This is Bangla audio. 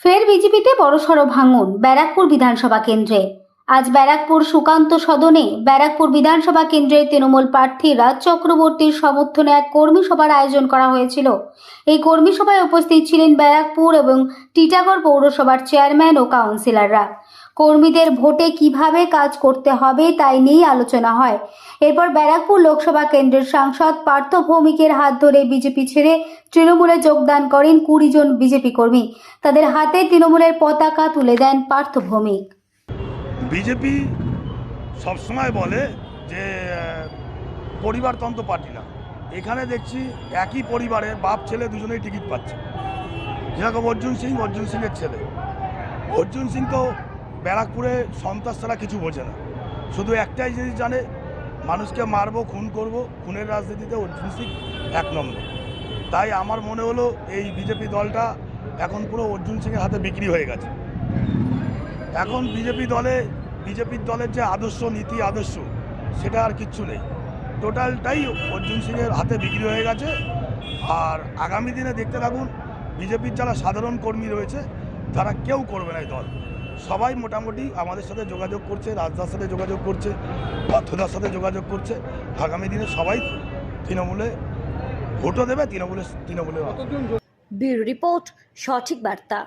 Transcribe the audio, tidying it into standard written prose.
ফের বিজেপিতে বড়সড় ভাঙন ব্যারাকপুর বিধানসভা কেন্দ্রে। আজ ব্যারাকপুর সুকান্ত সদনে ব্যারাকপুর বিধানসভা কেন্দ্রের তৃণমূল প্রার্থী রাজ চক্রবর্তীর সমর্থনে এক কর্মী সভার আয়োজন করা হয়েছিল। এই কর্মী সভায় উপস্থিত ছিলেন ব্যারাকপুর এবং টিটাগড় পৌরসভার চেয়ারম্যান ও কাউন্সিলররা। কর্মীদের ভোটে কিভাবে কাজ করতে হবে তাই নিয়ে আলোচনা হয়। এরপর ব্যারাকপুর লোকসভা কেন্দ্রের সাংসদ পার্থ ভৌমিকের হাত ধরে বিজেপি ছেড়ে তৃণমূলে যোগদান করেন 20 জন বিজেপি কর্মী। তাদের হাতে তৃণমূলের পতাকা তুলে দেন পার্থ ভৌমিক। বিজেপি সবসময় বলে যে পরিবারতন্ত্র পার্টি না। এখানে দেখছি একই পরিবারের বাপ ছেলে দুজনেই টিকিট পাচ্ছে। যেরকম অর্জুন সিংয়ের ছেলে। অর্জুন সিং তো ব্যারাকপুরে সন্ত্রাস ছাড়া কিছু বোঝে না, শুধু একটাই জিনিস জানে, মানুষকে মারবো, খুন করব। খুনের রাজনীতিতে অর্জুন সিং এক নম্বর। তাই আমার মনে হলো এই বিজেপি দলটা এখন পুরো অর্জুন সিংয়ের হাতে বিক্রি হয়ে গেছে। এখন বিজেপির দলের যে আদর্শ, নীতি আদর্শ, সেটা আর কিচ্ছু নেই। টোটালটাই অর্জুন সিংয়ের হাতে বিক্রি হয়ে গেছে। আর আগামী দিনে দেখতে থাকুন, বিজেপির যারা সাধারণ কর্মী রয়েছে তারা কেউ করবে না এই দল। সবাই মোটামুটি আমাদের সাথে যোগাযোগ করছে, রাজদার সাথে যোগাযোগ করছে, পার্থদার সাথে যোগাযোগ করছে। আগামী দিনে সবাই তৃণমূলে ভোটও দেবে, তৃণমূলে। ব্যুরো রিপোর্ট, সঠিক বার্তা।